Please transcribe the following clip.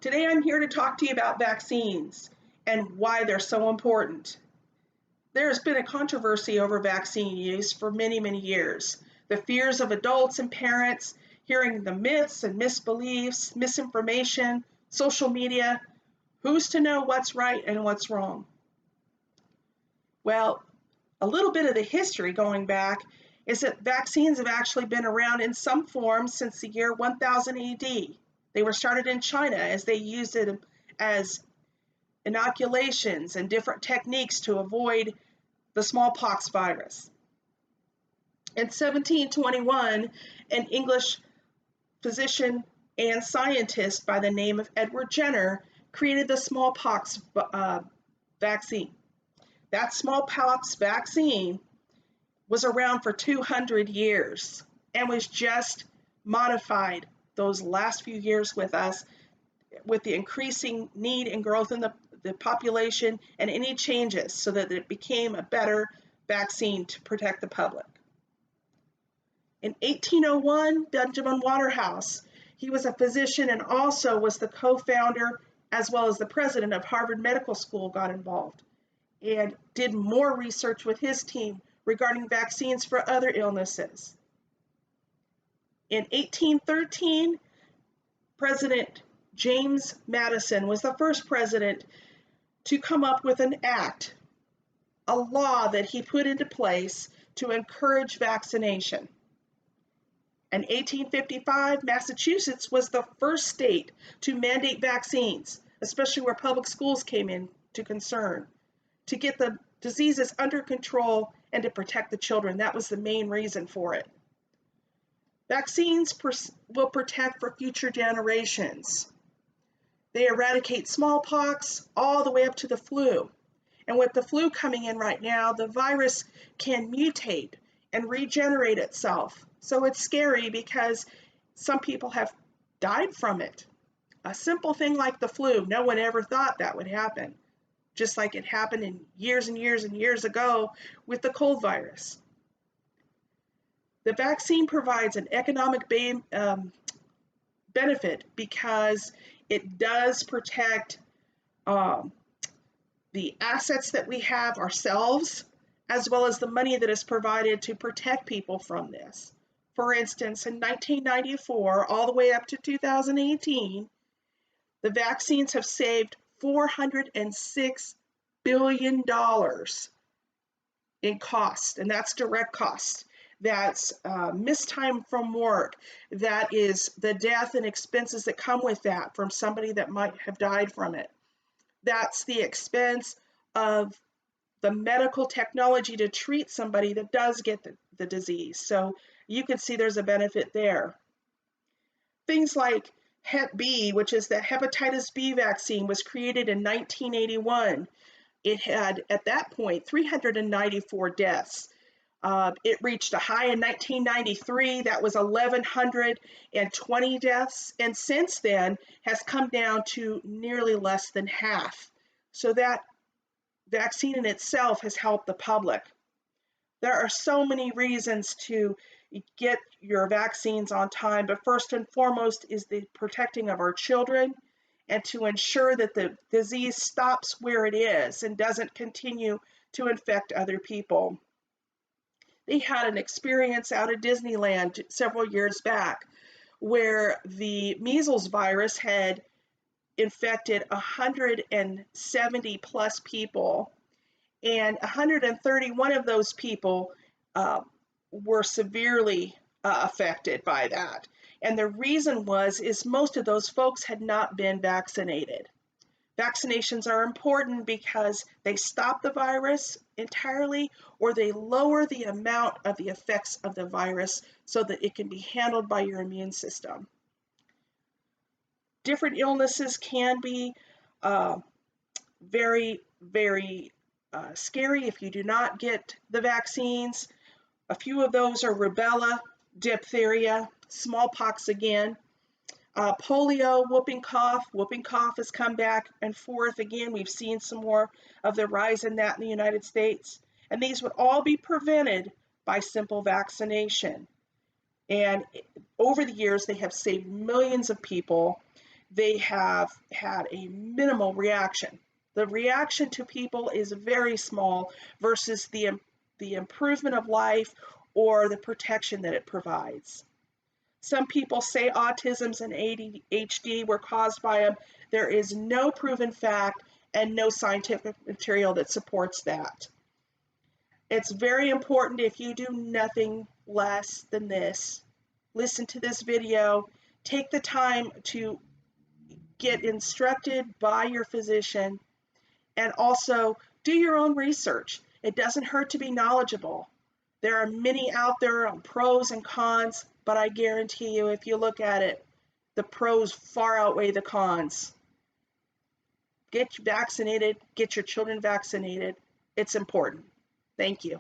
Today I'm here to talk to you about vaccines and why they're so important. There's been a controversy over vaccine use for many, many years. The fears of adults and parents, hearing the myths and misbeliefs, misinformation, social media. Who's to know what's right and what's wrong? Well, a little bit of the history going back is that vaccines have actually been around in some form since the year 1000 AD. They were started in China as they used it as inoculations and different techniques to avoid the smallpox virus. In 1721, an English physician and scientist by the name of Edward Jenner created the smallpox vaccine. That smallpox vaccine was around for 200 years and was just modified those last few years with us, with the increasing need and growth in the population and any changes, so that it became a better vaccine to protect the public. In 1801, Benjamin Waterhouse, he was a physician and also was the co-founder as well as the president of Harvard Medical School, got involved and did more research with his team regarding vaccines for other illnesses. In 1813, President James Madison was the first president to come up with an act, a law that he put into place to encourage vaccination. In 1855, Massachusetts was the first state to mandate vaccines, especially where public schools came into concern, to get the diseases under control and to protect the children. That was the main reason for it. Vaccines will protect for future generations. They eradicate smallpox all the way up to the flu. And with the flu coming in right now, the virus can mutate and regenerate itself. So it's scary because some people have died from it. A simple thing like the flu, no one ever thought that would happen, just like it happened in years and years and years ago with the cold virus. The vaccine provides an economic benefit because it does protect the assets that we have ourselves, as well as the money that is provided to protect people from this. For instance, in 1994, all the way up to 2018, the vaccines have saved $406 billion in cost, and that's direct cost. That's missed time from work. That is the death and expenses that come with that from somebody that might have died from it. That's the expense of the medical technology to treat somebody that does get the disease. So you can see there's a benefit there. Things like Hep B, which is the hepatitis B vaccine, was created in 1981. It had, at that point, 394 deaths. It reached a high in 1993. That was 1,120 deaths. And since then has come down to nearly less than half. So that vaccine in itself has helped the public. There are so many reasons to get your vaccines on time, but first and foremost is the protecting of our children and to ensure that the disease stops where it is and doesn't continue to infect other people. They had an experience out at Disneyland several years back where the measles virus had infected 170 plus people, and 131 of those people were severely affected by that. And the reason is most of those folks had not been vaccinated. Vaccinations are important because they stop the virus entirely, or they lower the amount of the effects of the virus so that it can be handled by your immune system. Different illnesses can be very, very scary if you do not get the vaccines. A few of those are rubella, diphtheria, smallpox again, polio, whooping cough. Whooping cough has come back and forth again. We've seen some more of the rise in that in the United States. And these would all be prevented by simple vaccination. And over the years, they have saved millions of people. they have had a minimal reaction. The reaction to people is very small versus the improvement of life or the protection that it provides. Some people say autisms and ADHD were caused by them. There is no proven fact and no scientific material that supports that. It's very important, if you do nothing less than this, listen to this video, take the time to get instructed by your physician, and also do your own research. It doesn't hurt to be knowledgeable. There are many out there on pros and cons, but I guarantee you, if you look at it, the pros far outweigh the cons. Get vaccinated, get your children vaccinated. It's important. Thank you.